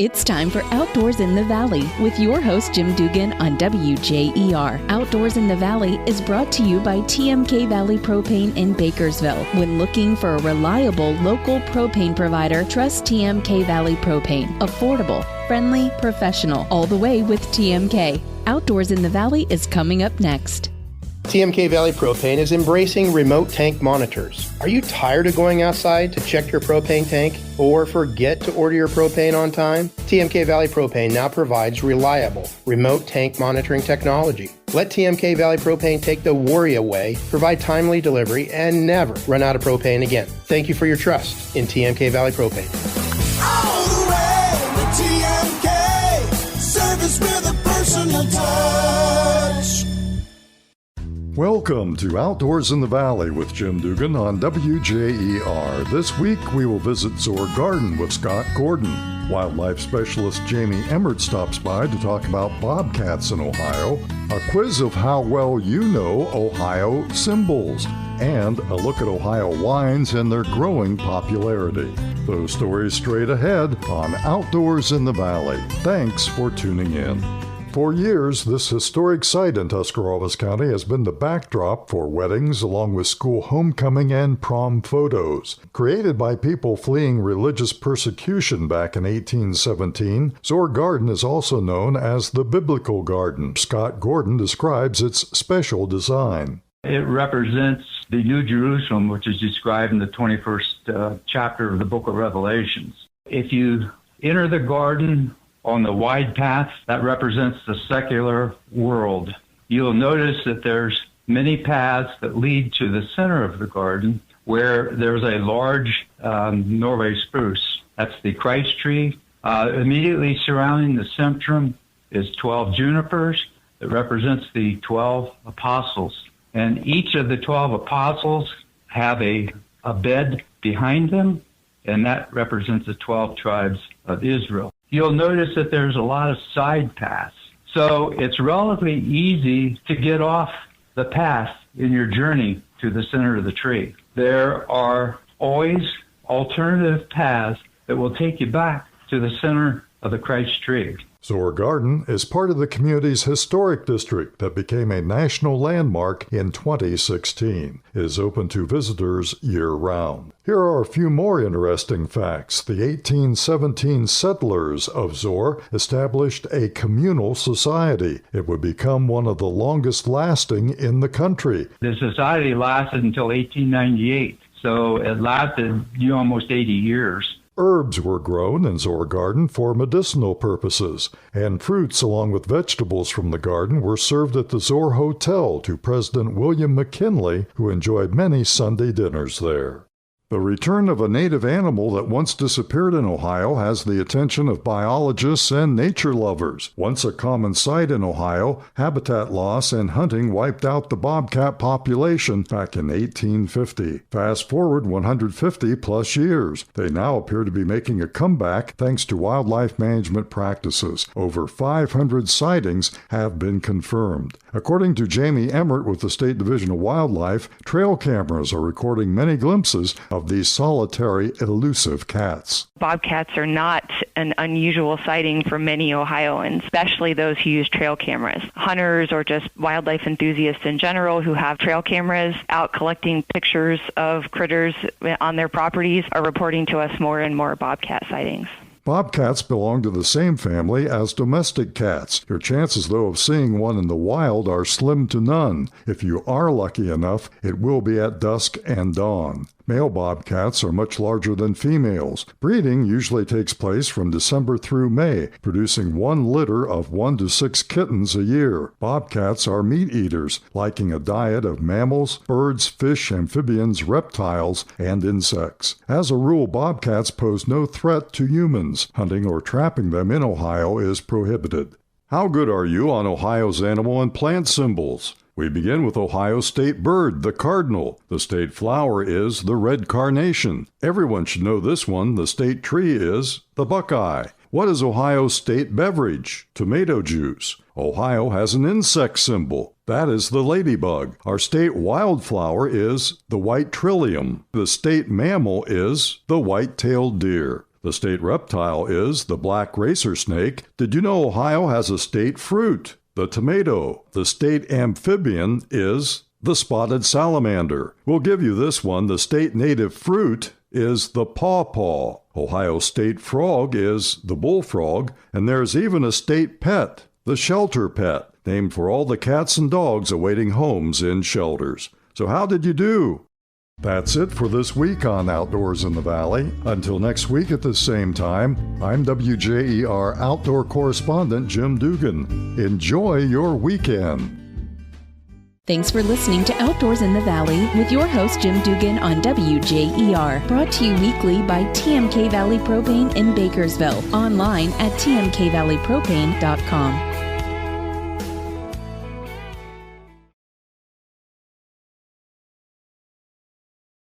It's time for Outdoors in the Valley with your host, Jim Dugan on WJER. Outdoors in the Valley is brought to you by TMK Valley Propane in Bakersville. When looking for a reliable local propane provider, trust TMK Valley Propane. Affordable, friendly, professional, all the way with TMK. Outdoors in the Valley is coming up next. TMK Valley Propane is embracing remote tank monitors. Are you tired of going outside to check your propane tank or forget to order your propane on time? TMK Valley Propane now provides reliable remote tank monitoring technology. Let TMK Valley Propane take the worry away, provide timely delivery, and never run out of propane again. Thank you for your trust in TMK Valley Propane. All the way with TMK, service with a personal touch. Welcome to Outdoors in the Valley with Jim Dugan on WJER. This week we will visit Zoar Garden with Scott Gordon. Wildlife specialist Jamie Emmert stops by to talk about bobcats in Ohio, a quiz of how well you know Ohio symbols, and a look at Ohio wines and their growing popularity. Those stories straight ahead on Outdoors in the Valley. Thanks for tuning in. For years, this historic site in Tuscarawas County has been the backdrop for weddings along with school homecoming and prom photos. Created by people fleeing religious persecution back in 1817, Zoar Garden is also known as the Biblical Garden. Scott Gordon describes its special design. It represents the New Jerusalem, which is described in the 21st chapter of the book of Revelations. If you enter the garden on the wide path, that represents the secular world. You'll notice that there's many paths that lead to the center of the garden where there's a large Norway spruce. That's the Christ tree. Immediately surrounding the centrum is 12 junipers that represents the 12 apostles. And each of the 12 apostles have a bed behind them, and that represents the 12 tribes of Israel. You'll notice that there's a lot of side paths. So it's relatively easy to get off the path in your journey to the center of the tree. There are always alternative paths that will take you back to the center of the Christ tree. Zoar Garden is part of the community's historic district that became a national landmark in 2016. It is open to visitors year-round. Here are a few more interesting facts. The 1817 settlers of Zoar established a communal society. It would become one of the longest lasting in the country. The society lasted until 1898, so it lasted almost 80 years. Herbs were grown in Zoar Garden for medicinal purposes, and fruits along with vegetables from the garden were served at the Zoar Hotel to President William McKinley, who enjoyed many Sunday dinners there. The return of a native animal that once disappeared in Ohio has the attention of biologists and nature lovers. Once a common sight in Ohio, habitat loss and hunting wiped out the bobcat population back in 1850. Fast forward 150 plus years. They now appear to be making a comeback thanks to wildlife management practices. Over 500 sightings have been confirmed. According to Jamie Emmert with the State Division of Wildlife, trail cameras are recording many glimpses of these solitary, elusive cats. Bobcats are not an unusual sighting for many Ohioans, especially those who use trail cameras. Hunters or just wildlife enthusiasts in general who have trail cameras out collecting pictures of critters on their properties are reporting to us more and more bobcat sightings. Bobcats belong to the same family as domestic cats. Your chances, though, of seeing one in the wild are slim to none. If you are lucky enough, it will be at dusk and dawn. Male bobcats are much larger than females. Breeding usually takes place from December through May, producing one litter of 1 to 6 kittens a year. Bobcats are meat eaters, liking a diet of mammals, birds, fish, amphibians, reptiles, and insects. As a rule, bobcats pose no threat to humans. Hunting or trapping them in Ohio is prohibited. How good are you on Ohio's animal and plant symbols? We begin with Ohio's state bird, the cardinal. The state flower is the red carnation. Everyone should know this one. The state tree is the buckeye. What is Ohio's state beverage? Tomato juice. Ohio has an insect symbol. That is the ladybug. Our state wildflower is the white trillium. The state mammal is the white-tailed deer. The state reptile is the black racer snake. Did you know Ohio has a state fruit? The tomato. The state amphibian is the spotted salamander. We'll give you this one. The state native fruit is the pawpaw. Ohio state frog is the bullfrog, and there's even a state pet, the shelter pet, named for all the cats and dogs awaiting homes in shelters. So how did you do? That's it for this week on Outdoors in the Valley. Until next week at the same time, I'm WJER outdoor correspondent Jim Dugan. Enjoy your weekend. Thanks for listening to Outdoors in the Valley with your host Jim Dugan on WJER. Brought to you weekly by TMK Valley Propane in Bakersville. Online at tmkvalleypropane.com.